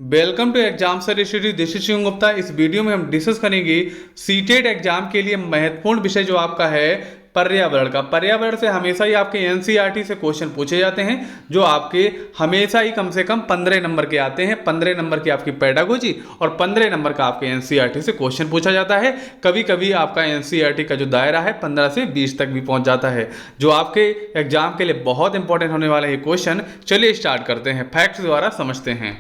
Welcome to exam sir institute. This is Shiv Gupta. इस video में हम डिस्कस करेंगे सीटेट एग्जाम के लिए महत्वपूर्ण विषय जो आपका है पर्यावरण का। पर्यावरण से हमेशा ही आपके एनसीईआरटी से क्वेश्चन पूछे जाते हैं जो आपके हमेशा ही कम से कम 15 नंबर के आते हैं। 15 नंबर की आपकी पेडागोजी और 15 नंबर का आपके एनसीईआरटी से क्वेश्चन पूछा जाता है। कभी कभी आपका एनसीईआरटी का जो दायरा है 15 से 20 तक भी पहुंच जाता है, जो आपके एग्जाम के लिए बहुत इंपॉर्टेंट होने वाले हैं क्वेश्चन। चलिए स्टार्ट करते हैं, फैक्ट्स द्वारा समझते हैं।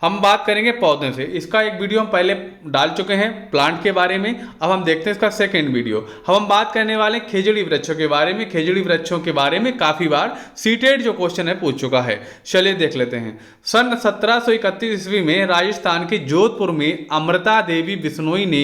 हम बात करेंगे पौधे से। इसका एक वीडियो हम पहले डाल चुके हैं प्लांट के बारे में। अब हम देखते हैं इसका सेकंड वीडियो। अब हम बात करने वाले खेजड़ी वृक्षों के बारे में। खेजड़ी वृक्षों के बारे में काफ़ी बार सीटेट जो क्वेश्चन है पूछ चुका है। चलिए देख लेते हैं। सन 1731 ईस्वी में राजस्थान के जोधपुर में अमृता देवी बिश्नोई ने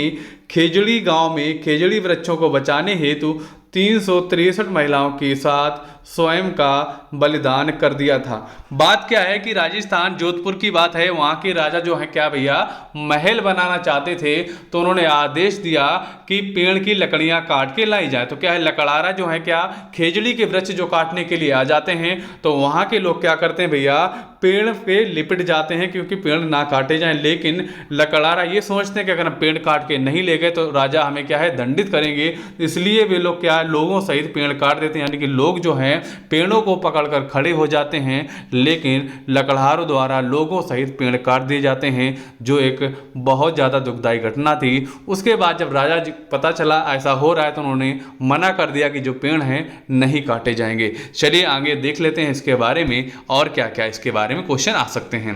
खेजड़ी गांव में खेजड़ी वृक्षों को बचाने हेतु 363 महिलाओं के साथ स्वयं का बलिदान कर दिया था। बात क्या है कि राजस्थान जोधपुर की बात है। वहाँ के राजा जो है क्या भैया महल बनाना चाहते थे, तो उन्होंने आदेश दिया कि पेड़ की लकड़ियाँ काट के लाई जाए। तो क्या है लकड़ारा जो है क्या खेजड़ी के वृक्ष जो काटने के लिए आ जाते हैं, तो वहाँ के लोग क्या करते हैं भैया पेड़ पे लिपट जाते हैं क्योंकि पेड़ ना काटे जाएं। लेकिन लकड़ारा ये सोचते हैं कि अगर हम पेड़ काट के नहीं ले गए तो राजा हमें क्या है दंडित करेंगे, इसलिए वे लोग क्या लोगों सहित पेड़ काट देते हैं। यानी कि लोग जो हैं पेड़ों को पकड़कर खड़े हो जाते हैं, लेकिन लकड़हारों द्वारा लोगों सहित पेड़ काट दिए जाते हैं, जो एक बहुत ज़्यादा दुखदायी घटना थी। उसके बाद जब राजा जी पता चला ऐसा हो रहा है तो उन्होंने मना कर दिया कि जो पेड़ हैं नहीं काटे जाएंगे। चलिए आगे देख लेते हैं इसके बारे में और क्या क्या इसके बारे में क्वेश्चन आ सकते हैं।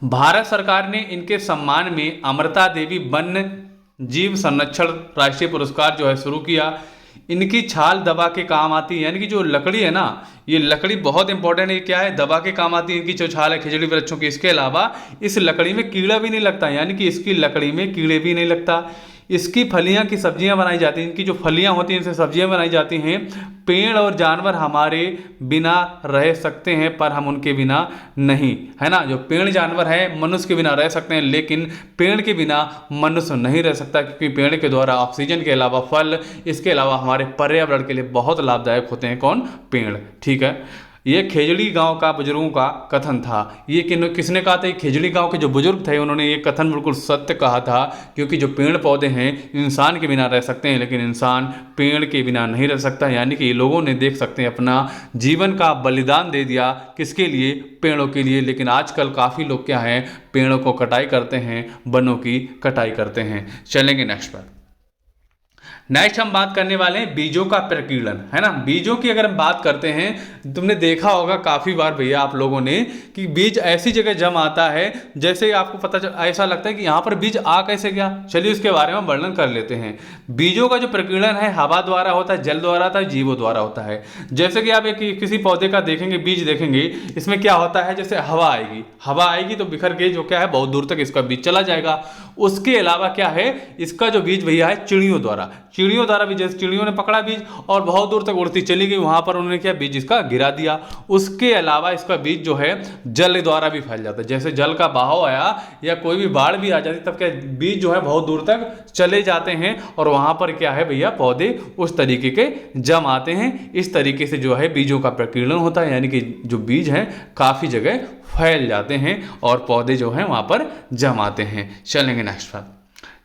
भारत सरकार ने इनके सम्मान में अमृता देवी वन्य जीव संरक्षण राष्ट्रीय पुरस्कार जो है शुरू किया। इनकी छाल दवा के काम आती है, यानी कि जो लकड़ी है ना, ये लकड़ी बहुत इंपॉर्टेंट है। क्या है दवा के काम आती है इनकी जो छाल है खेजड़ी वृक्षों की। इसके अलावा इस लकड़ी में कीड़ा भी नहीं लगता, यानी कि इसकी लकड़ी में कीड़े भी नहीं लगता। इसकी फलियां की सब्जियां बनाई जाती हैं। इनकी जो फलियां होती हैं इनसे सब्जियां बनाई जाती हैं। पेड़ और जानवर हमारे बिना रह सकते हैं पर हम उनके बिना नहीं, है ना। जो पेड़ जानवर है मनुष्य के बिना रह सकते हैं, लेकिन पेड़ के बिना मनुष्य नहीं रह सकता, क्योंकि पेड़ के द्वारा ऑक्सीजन के अलावा फल, इसके अलावा हमारे पर्यावरण के लिए बहुत लाभदायक होते हैं कौन पेड़। ठीक है, ये खेजड़ी गांव का बुजुर्गों का कथन था। ये किसने कहा था? ये खेजड़ी गांव के जो बुजुर्ग थे उन्होंने ये कथन बिल्कुल सत्य कहा था, क्योंकि जो पेड़ पौधे हैं इंसान के बिना रह सकते हैं, लेकिन इंसान पेड़ के बिना नहीं रह सकता। यानी कि ये लोगों ने देख सकते हैं अपना जीवन का बलिदान दे दिया किसके लिए? पेड़ों के लिए। लेकिन आजकल काफ़ी लोग क्या हैं पेड़ों को कटाई करते हैं, वनों की कटाई करते हैं। चलेंगे नेक्स्ट पर। नेक्स्ट हम बात करने वाले हैं बीजों का प्रकीर्णन, है ना। बीजों की अगर हम बात करते हैं, तुमने देखा होगा काफ़ी बार भैया आप लोगों ने कि बीज ऐसी जगह जम आता है जैसे आपको पता चल ऐसा लगता है कि यहाँ पर बीज आ कैसे गया। चलिए उसके बारे में वर्णन कर लेते हैं। बीजों का जो प्रकीर्णन है हवा द्वारा होता है, जल द्वारा होता है, जीवों द्वारा होता है। जैसे कि आप एक किसी पौधे का देखेंगे बीज देखेंगे, इसमें क्या होता है जैसे हवा आएगी तो बिखर के जो क्या है बहुत दूर तक इसका बीज चला जाएगा। उसके अलावा क्या है इसका जो बीज भैया है चिड़ियों द्वारा भी, जैसे चिड़ियों ने पकड़ा बीज और बहुत दूर तक उड़ती चली गई, वहां पर उन्होंने क्या बीज इसका गिरा दिया। उसके अलावा इसका बीज जो है जल द्वारा भी फैल जाता है। जैसे जल का बहाव आया या कोई भी बाढ़ भी आ जाती तब क्या बीज जो है बहुत दूर तक चले जाते हैं और वहां पर क्या है भैया पौधे उस तरीके के जम आते हैं। इस तरीके से जो है बीजों का प्रकीर्णन होता है, यानी कि जो बीज हैं काफी जगह फैल जाते हैं और पौधे जो हैं वहां पर जम आते हैं। चलेंगे नेक्स्ट पर।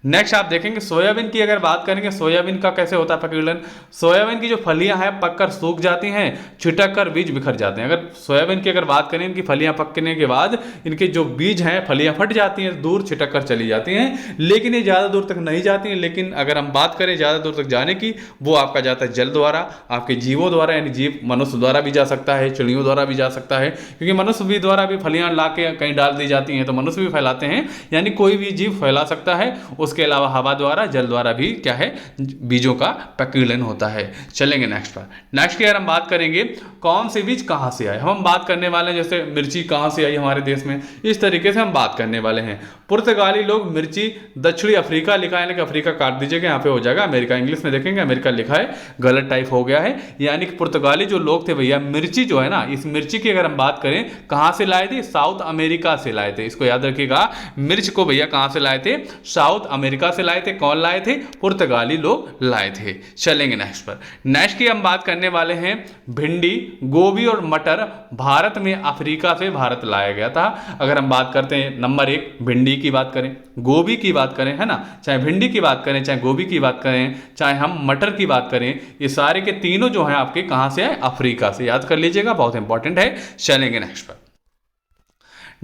नेक्स्ट आप देखेंगे सोयाबीन की अगर बात करेंगे, सोयाबीन का कैसे होता है प्रकीर्णन। सोयाबीन की जो फलियां हैं पककर सूख जाती हैं, छिटक कर बीज बिखर जाते हैं। अगर सोयाबीन की अगर बात करें, इनकी फलियां पकने के बाद इनके जो बीज हैं फलियां फट जाती हैं, दूर छिटक कर चली जाती हैं, लेकिन ये ज़्यादा दूर तक नहीं जाती हैं। लेकिन अगर हम बात करें ज़्यादा दूर तक जाने की, वो आपका जाता है जल द्वारा, आपके जीवों द्वारा, यानी जीव मनुष्य द्वारा भी जा सकता है, चिड़ियों द्वारा भी जा सकता है, क्योंकि मनुष्य भी द्वारा भी फलियां ला के कहीं डाल दी जाती हैं तो मनुष्य भी फैलाते हैं, यानी कोई भी जीव फैला सकता है। उसके अलावा हवा द्वारा जल द्वारा भी क्या है बीजों का प्रकीर्णन होता है। चलेंगे नेक्स्ट पर। नेक्स्ट की अगर हम बात करेंगे कौन से बीज कहां से आए, हम बात करने वाले हैं जैसे मिर्ची कहां से आई हमारे देश में, इस तरीके से हम बात करने वाले हैं। पुर्तगाली लोग मिर्ची दक्षिणी अफ्रीका लिखा है, यानी कि अफ्रीका काट दीजिएगा, यहाँ पे हो जाएगा अमेरिका। इंग्लिश में देखेंगे अमेरिका लिखा है, गलत टाइप हो गया है। यानी कि पुर्तगाली जो लोग थे भैया मिर्ची जो है ना, इस मिर्ची की अगर हम बात करें कहां से लाए थे, साउथ अमेरिका से लाए थे। इसको याद रखिएगा, मिर्च को भैया कहां से लाए थे, साउथ अमेरिका से लाए थे। कौन लाए थे? पुर्तगाली लोग लाए थे। चलेंगे नेक्स्ट पर। नेक्स्ट की हम बात करने वाले हैं भिंडी, गोभी और मटर भारत में अफ्रीका से भारत लाया गया था। अगर हम बात करते हैं नंबर 1 भिंडी की बात करें, गोभी की बात करें, है ना, चाहे भिंडी की बात करें, चाहे गोभी की बात करें, चाहे हम मटर की बात करें, ये सारे के तीनों जो हैं आपके कहां से आए? अफ्रीका से। याद कर लीजिएगा, बहुत इंपॉर्टेंट है। चलेंगे नेक्स्ट पर।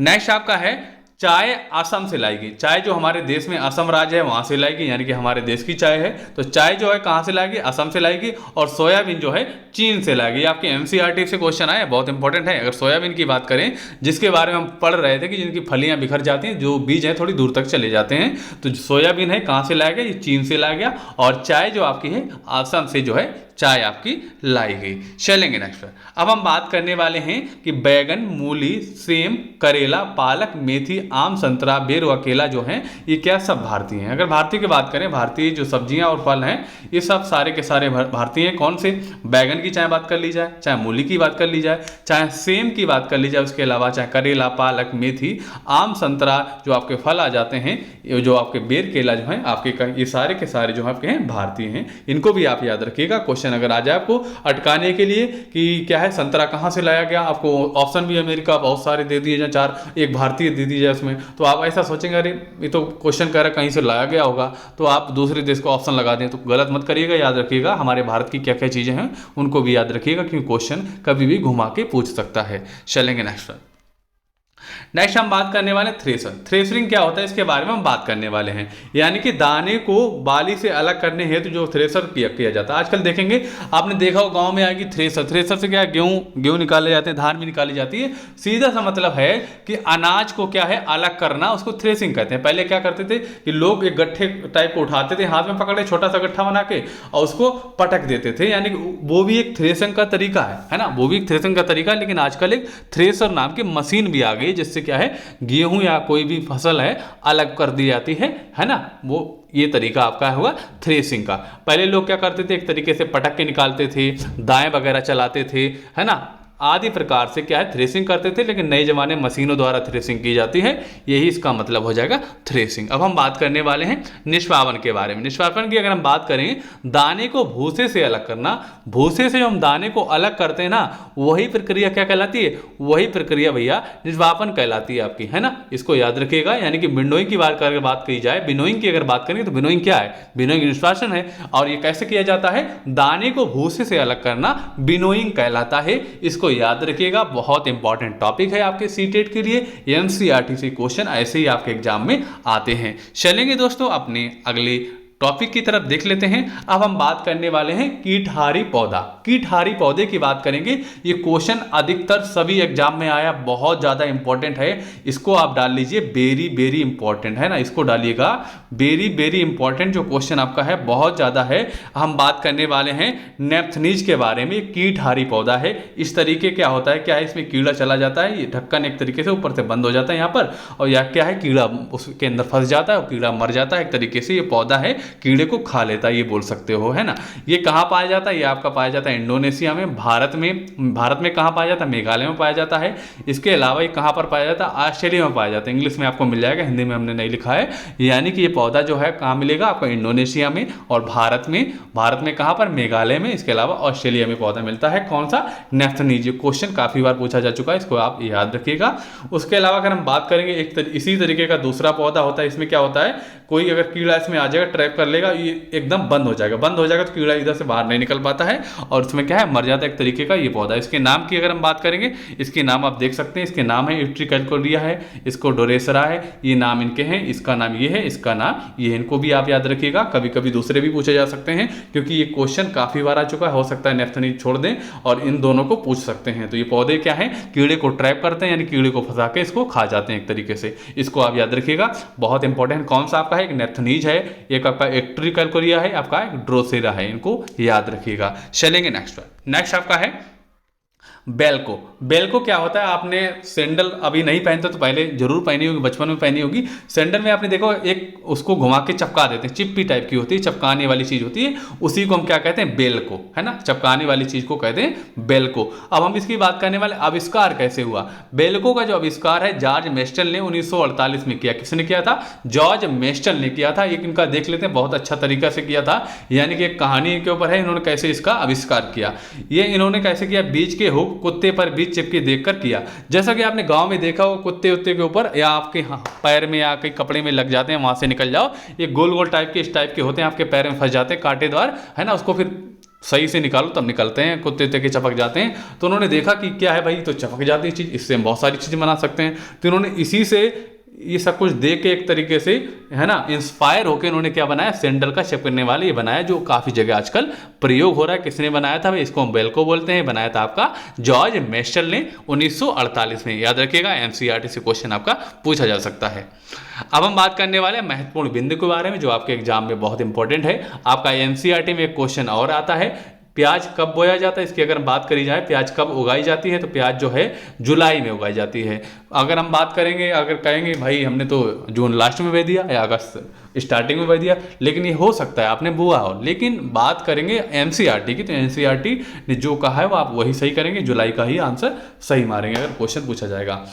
नेक्स्ट आपका है चाय असम से लाई गई। चाय जो हमारे देश में असम राज्य है वहां से लाई गई, यानी कि हमारे देश की चाय है। तो चाय जो है कहां से लाएगी? असम से लाएगी। और सोयाबीन जो है चीन से लाएगी। आपके एनसीईआरटी से क्वेश्चन आया, बहुत इंपॉर्टेंट है। अगर सोयाबीन की बात करें, जिसके बारे में हम पढ़ रहे थे कि जिनकी फलियां बिखर जाती हैं, जो बीज हैं थोड़ी दूर तक चले जाते हैं, तो सोयाबीन है कहां से लाया गया? ये चीन से लाया गया। और चाय जो आपकी है असम से जो है चाय आपकी लाई गई। चलेंगे नेक्स्ट पर। अब हम बात करने वाले हैं कि बैगन, मूली, सेम, करेला, पालक, मेथी, आम, संतरा, बेर व केला जो हैं ये क्या सब भारतीय हैं? अगर भारतीय की बात करें, भारतीय जो सब्जियां और फल हैं ये सब सारे के सारे भारतीय हैं। कौन से? बैगन की चाहे बात कर ली जाए, चाहे मूली की बात कर ली जाए, चाहे सेम की बात कर ली जाए, उसके अलावा चाहे करेला, पालक, मेथी, आम, संतरा जो आपके फल आ जाते हैं, जो आपके बेर, केला जो है आपके, ये सारे के सारे जो आपके हैं भारतीय हैं। इनको भी आप याद रखिएगा। क्वेश्चन अगर आ जाए आपको अटकाने के लिए कि क्या है संतरा कहां से लाया गया, आपको ऑप्शन भी अमेरिका बहुत सारे दे दिए जाए, 4 एक भारतीय दे दी जाए उसमें, तो आप ऐसा सोचेंगे अरे ये तो क्वेश्चन कह रहा है कहीं से लाया गया होगा, तो आप दूसरे देश को ऑप्शन लगा दें। तो गलत मत करिएगा, याद रखिएगा हमारे भारत की क्या क्या चीजें हैं उनको भी याद रखिएगा, क्योंकि क्वेश्चन कभी भी घुमा के पूछ सकता है। चलेंगे नेक्स्ट। नेक्स्ट हम बात करने वाले थ्रेसर। थ्रेसरिंग क्या होता है इसके बारे में हम बात करने वाले हैं। यानी कि दाने को बाली से अलग करने हेतु जो थ्रेसर किया जाता है। आजकल देखेंगे, आपने देखा हो गांव में आएगी थ्रेसर। थ्रेसर से क्या है? गेहूं निकाले जाते हैं, धान भी निकाली जाती है। सीधा सा मतलब है कि अनाज को क्या है अलग करना, उसको थ्रेसिंग कहते हैं। पहले क्या करते थे कि लोग एक गट्ठे टाइप को उठाते थे, हाथ में पकड़े छोटा सा गट्ठा बना के और उसको पटक देते थे, यानी कि वो भी एक थ्रेसिंग का तरीका है ना, वो भी एक थ्रेसिंग का तरीका है। लेकिन आजकल एक थ्रेसर नाम की मशीन भी आ गई जिससे क्या है गेहूं या कोई भी फसल है अलग कर दी जाती है ना। वो ये तरीका आपका हुआ थ्रेसिंग का। पहले लोग क्या करते थे, एक तरीके से पटक के निकालते थे, दाएं वगैरह चलाते थे, है ना, आदि प्रकार से क्या है थ्रेसिंग करते थे। लेकिन नए जमाने मशीनों द्वारा थ्रेसिंग की जाती है, यही इसका मतलब हो जाएगा थ्रेसिंग। अब हम बात करने वाले हैं निष्पादन के बारे में। निष्पादन की अगर हम बात करें, दाने को भूसे से अलग करना। भूसे से जो हम दाने को अलग करते हैं ना, वही प्रक्रिया क्या कहलाती है? वही प्रक्रिया भैया निष्पादन कहलाती है आपकी, है ना। इसको याद रखिएगा। यानी कि विंडोइंग की बात की जाए, विनोइंग की अगर बात करें तो विनोइंग क्या है? विनोइंग निष्पादन है। और ये कैसे किया जाता है? दाने को भूसे से अलग करना विनोइंग कहलाता है। इसको याद रखिएगा, बहुत इंपॉर्टेंट टॉपिक है आपके सीटेट के लिए। एनसीईआरटी से क्वेश्चन ऐसे ही आपके एग्जाम में आते हैं। चलेंगे दोस्तों अपने अगले टॉपिक की तरफ देख लेते हैं। अब हम बात करने वाले हैं कीटहारी पौधा। कीटहारी पौधे की बात करेंगे। ये क्वेश्चन अधिकतर सभी एग्जाम में आया, बहुत ज्यादा इंपॉर्टेंट है। इसको आप डाल लीजिए, वेरी वेरी इंपॉर्टेंट है ना, इसको डालिएगा, वेरी वेरी इंपॉर्टेंट जो क्वेश्चन आपका है, बहुत ज्यादा है। हम बात करने वाले हैं नेप्थनीज के बारे में। कीटहारी पौधा है, इस तरीके क्या होता है, क्या है इसमें कीड़ा चला जाता है, ये ढक्कन एक तरीके से ऊपर से बंद हो जाता है यहाँ पर, और या क्या है कीड़ा उसके अंदर फंस जाता है और कीड़ा मर जाता है। एक तरीके से ये पौधा है, कीड़े को खा लेता है, ये बोल सकते हो, है ना। ये कहाँ पाया जाता है? ये आपका पाया जाता है इंडोनेशिया में। भारत में कहाँ पाया जाता है? मेघालय में पाया जाता है। इसके अलावा ये कहाँ पर पाया जाता है? ऑस्ट्रेलिया में पाया जाता है। इंग्लिश में आपको मिल जाएगा, हिंदी में हमने नहीं लिखा है। यानी कि ये पौधा जो है कहाँ मिलेगा आपको? इंडोनेशिया में और भारत में कहाँ पर? मेघालय में। इसके अलावा ऑस्ट्रेलिया में पौधा मिलता है। कौन सा? नेप्थनीज। ये क्वेश्चन काफी बार पूछा जा चुका है, इसको आप याद रखिएगा। उसके अलावा अगर हम बात करेंगे इसी तरीके का दूसरा पौधा होता है। इसमें क्या होता है, कोई अगर कीड़ा इसमें आ जाएगा, ट्रैप कर लेगा, ये एकदम बंद हो जाएगा तो कीड़ा इधर से बाहर नहीं निकल पाता है और इसमें क्या है, मर जाता है एक तरीके का ये पौधा। इसके नाम की अगर हम बात करेंगे, इसके नाम आप देख सकते हैं। इसके नाम है यूट्रिकैल्कोरिया है, इसको डोरेसरा है, ये नाम इनके हैं। इसका नाम ये है, इसका नाम ये है। इनको भी आप याद रखिएगा। कभी कभी दूसरे भी पूछे जा सकते हैं, क्योंकि ये क्वेश्चन काफी बार आ चुका है। हो सकता है नेप्थनीज छोड़ दें और इन दोनों को पूछ सकते हैं। तो ये पौधे क्या है, कीड़े को ट्रैप करते हैं, यानी कीड़े को फंसा के इसको खा जाते हैं एक तरीके से। इसको आप याद रखिएगा, बहुत इंपॉर्टेंट। कौन सा आपका है? एक नेप्थनीज है, एक आपका यूट्रिकैल्कोरिया है, आपका एक ड्रोसेरा है। इनको याद रखिएगा। चलेंगे नेक्स्ट आपका है बेल्को। बेल्को क्या होता है, आपने सैंडल अभी नहीं पहनते तो पहले जरूर पहनी होगी, बचपन में पहनी होगी। सैंडल में आपने देखो एक उसको घुमा के चपका देते हैं, चिप्पी टाइप की होती है, चपकाने वाली चीज होती है, उसी को हम क्या कहते हैं, बेल्को, है ना, चपकाने वाली चीज को कहते हैं बेल्को। अब हम इसकी बात करने वाले आविष्कार कैसे हुआ। बेल्को का जो आविष्कार है जॉर्ज मेस्टल ने 1948 में किया। किसने किया था, जॉर्ज मेस्टल ने किया था। एक इनका देख लेते हैं, बहुत अच्छा तरीका से किया था, यानी कि एक कहानी के ऊपर है, इन्होंने कैसे इसका आविष्कार किया। ये इन्होंने कैसे किया, बीज के हुक कुत्ते पर बीज चिपके देखकर किया। जैसा कि आपने गांव में देखा हो, कुत्ते उत्ते के ऊपर या आपके पैर में या कहीं कपड़े में लग जाते हैं, वहां से निकल जाओ, ये गोल गोल टाइप के इस टाइप के होते हैं, आपके पैर में फंस जाते हैं कांटेदार, है ना, उसको फिर सही से निकालो तब निकलते हैं, कुत्ते उत्ते के चपक जाते हैं। तो उन्होंने देखा कि क्या है भाई, तो चपक जाती है चीज़, इससे हम बहुत सारी चीज़ें बना सकते हैं। तो उन्होंने इसी से ये सब कुछ देख के एक तरीके से, है ना, इंस्पायर होकर उन्होंने क्या बनाया, सैंडल का चिपकने वाले ये बनाया, जो काफ़ी जगह आजकल प्रयोग हो रहा है। किसने बनाया था भाई, इसको हम बेल्को बोलते हैं, बनाया था आपका जॉर्ज मेस्टल ने 1948 में। याद रखिएगा, एनसीईआरटी से क्वेश्चन आपका पूछा जा सकता है। अब हम बात करने वाले हैं महत्वपूर्ण बिंदु के बारे में, जो आपके एग्जाम में बहुत इंपॉर्टेंट है। आपका एनसीईआरटी में एक क्वेश्चन और आता है, प्याज कब बोया जाता है, इसकी अगर बात करी जाए, प्याज कब उगाई जाती है, तो प्याज जो है जुलाई में उगाई जाती है। अगर हम बात करेंगे, अगर कहेंगे भाई हमने तो जून लास्ट में बो दिया या अगस्त स्टार्टिंग में बो दिया, लेकिन ये हो सकता है आपने बुआ हो। लेकिन बात करेंगे एनसीईआरटी की, तो एनसीईआरटी ने जो कहा है वो आप वही सही करेंगे, जुलाई का ही आंसर सही मारेंगे अगर क्वेश्चन पूछा जाएगा।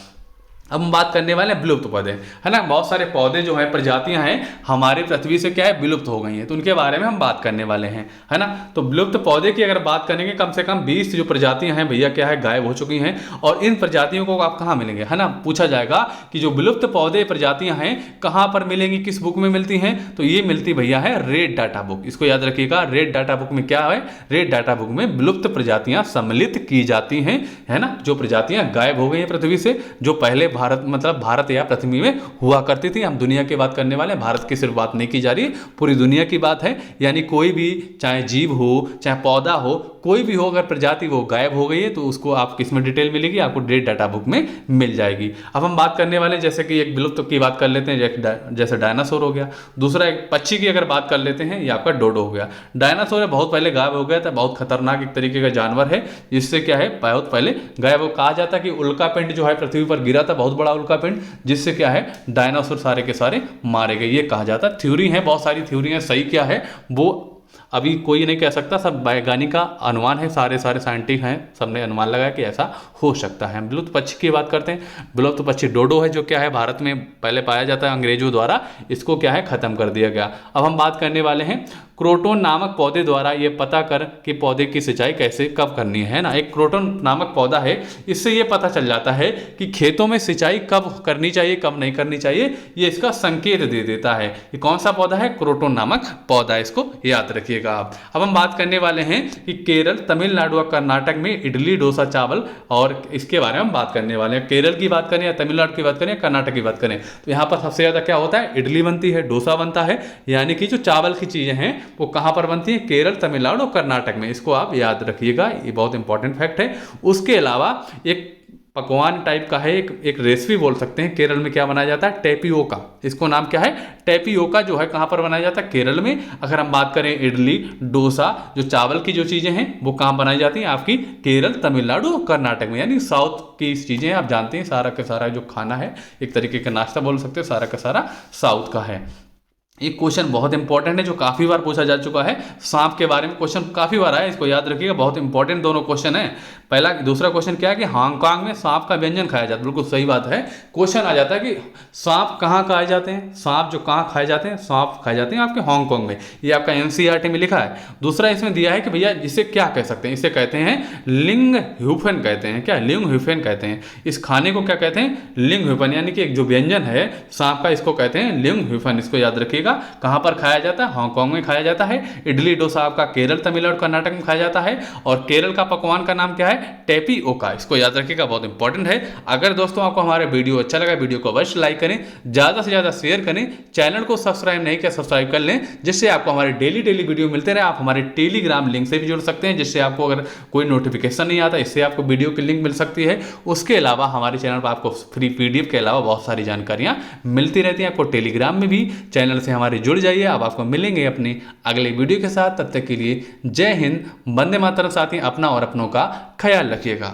अब हम बात करने वाले हैं विलुप्त पौधे, है ना, बहुत सारे पौधे जो हैं, प्रजातियां हैं हमारे पृथ्वी से क्या है, विलुप्त हो गई हैं, तो उनके बारे में हम बात करने वाले हैं, है ना। तो विलुप्त पौधे की अगर बात करेंगे, कम से कम 20 जो प्रजातियां हैं भैया क्या है, गायब हो चुकी हैं। और इन प्रजातियों को आप कहाँ मिलेंगे, है ना, पूछा जाएगा कि जो विलुप्त पौधे प्रजातियां हैं कहाँ पर मिलेंगी, किस बुक में मिलती हैं, तो ये मिलती भैया है रेड डाटा बुक। इसको याद रखिएगा, रेड डाटा बुक में क्या है, रेड डाटा बुक में विलुप्त प्रजातियां सम्मिलित की जाती हैं, है ना, जो प्रजातियां गायब हो गई हैं पृथ्वी से, जो पहले भारत मतलब भारत या पृथ्वी में हुआ करती थी। हम दुनिया की बात करने वाले हैं, भारत की सिर्फ बात नहीं की जा रही, पूरी दुनिया की बात है। यानी कोई भी, चाहे जीव हो चाहे पौधा हो, कोई भी हो, अगर प्रजाति वो गायब हो गई है तो उसको आप किस में डिटेल मिलेगी, आपको रेड डाटा बुक में मिल जाएगी। अब हम बात करने वाले जैसे कि एक विलुप्त की बात कर लेते हैं, जैसे डायनासोर हो गया। दूसरा एक पक्षी की अगर बात कर लेते हैं, ये आपका डोडो हो गया। डायनासोर बहुत पहले गायब हो गया था, बहुत खतरनाक एक तरीके का जानवर है, जिससे क्या है बहुत पहले गायब हो। कहा जाता है कि उल्का पिंड जो है पृथ्वी पर गिरा था, बहुत बड़ा उल्का पिंड, जिससे क्या है डायनासोर सारे के सारे मारे गए, ये कहा जाता है। थ्योरी है, बहुत सारी थ्योरी है, सही क्या है वो अभी कोई नहीं कह सकता, सब वैज्ञानिक का अनुमान है, सारे साइंटिस्ट हैं, सबने अनुमान लगाया कि ऐसा हो सकता है। विलुप्त पक्षी की बात करते हैं, विलुप्त पक्षी डोडो है, जो क्या है भारत में पहले पाया जाता है, अंग्रेजों द्वारा इसको क्या है खत्म कर दिया गया। अब हम बात करने वाले हैं क्रोटोन नामक पौधे द्वारा ये पता कर कि पौधे की सिंचाई कैसे कब करनी है ना। एक क्रोटोन नामक पौधा है, इससे ये पता चल जाता है कि खेतों में सिंचाई कब करनी चाहिए कब नहीं करनी चाहिए, ये इसका संकेत दे देता है। ये कौन सा पौधा है, क्रोटोन नामक पौधा, इसको याद रखिएगा आप। अब हम बात करने वाले हैं कि केरल, तमिलनाडु और कर्नाटक में इडली डोसा चावल, और इसके बारे में हम बात करने वाले हैं। केरल की बात करें या तमिलनाडु की बात करें या कर्नाटक की बात करें, तो यहाँ पर सबसे ज्यादा क्या होता है, इडली बनती है, डोसा बनता है, यानी कि जो चावल की चीजें हैं वो कहां पर बनती है, केरल, तमिलनाडु और कर्नाटक में। इसको आप याद रखिएगा, ये बहुत इंपॉर्टेंट फैक्ट है। उसके अलावा एक पकवान टाइप का है, एक रेसिपी बोल सकते हैं, केरल में क्या बनाया जाता है, टेपियोका, इसको नाम क्या है, टेपियोका, जो है कहां पर बनाया जाता है, केरल में। अगर हम बात करें इडली डोसा, जो चावल की जो चीजें हैं वो कहां बनाई जाती हैं, आपकी केरल, तमिलनाडु, कर्नाटक में, यानी साउथ की चीजें आप जानते हैं। सारा का सारा जो खाना है, एक तरीके का नाश्ता बोल सकते हैं, सारा का सारा साउथ का है। एक क्वेश्चन बहुत इंपॉर्टेंट है जो काफी बार पूछा जा चुका है, सांप के बारे में क्वेश्चन काफी बार आया, इसको याद रखिएगा, बहुत इंपॉर्टेंट दोनों क्वेश्चन है। पहला, दूसरा क्वेश्चन क्या है कि हांगकांग में सांप का व्यंजन खाया जाता है, बिल्कुल सही बात है। क्वेश्चन आ जाता है कि सांप कहाँ खाए जाते हैं, सांप जो कहाँ खाए जाते हैं, सांप खाए जाते हैं आपके हांगकांग में, ये आपका एनसीईआरटी में लिखा है। दूसरा इसमें दिया है कि भैया इसे क्या कह सकते हैं, इसे कहते हैं लिंग ह्यूफेन कहते हैं, क्या लिंग ह्यूफेन कहते हैं। इस खाने को क्या कहते हैं, लिंग ह्यूफेन, यानी कि एक जो व्यंजन है सांप का, इसको कहते हैं लिंग ह्यूफेन, इसको याद रखिएगा। कहां पर खाया जाता है, हांगकांग में खाया जाता है। इडली डोसा आपका केरल, तमिलनाडु, कर्नाटक में खाया जाता है। और केरल का पकवान का नाम क्या है, टेपियोका, इसको याद रखिएगा, बहुत इंपॉर्टेंट है। अगर दोस्तों आपको हमारा वीडियो अच्छा लगा, वीडियो को अवश्य लाइक करें, ज्यादा से ज्यादा शेयर करें, चैनल को सब्सक्राइब नहीं किया सब्सक्राइब कर लें, जिससे आपको हमारे डेली वीडियो मिलते रहे। आप हमारे टेलीग्राम लिंक से भी जुड़ सकते हैं, जिससे आपको अगर कोई नोटिफिकेशन नहीं आता, इससे आपको वीडियो की लिंक मिल सकती है। उसके अलावा हमारे चैनल पर आपको फ्री पीडीएफ के अलावा बहुत सारी जानकारियां मिलती रहती हैं। आपको टेलीग्राम में भी चैनल से हमारे जुड़ जाइए। अब आपको मिलेंगे अपने अगले वीडियो के साथ, तब तक के लिए जय हिंद, वंदे मातरम। साथ ही अपना और अपनों का ख्याल रखिएगा।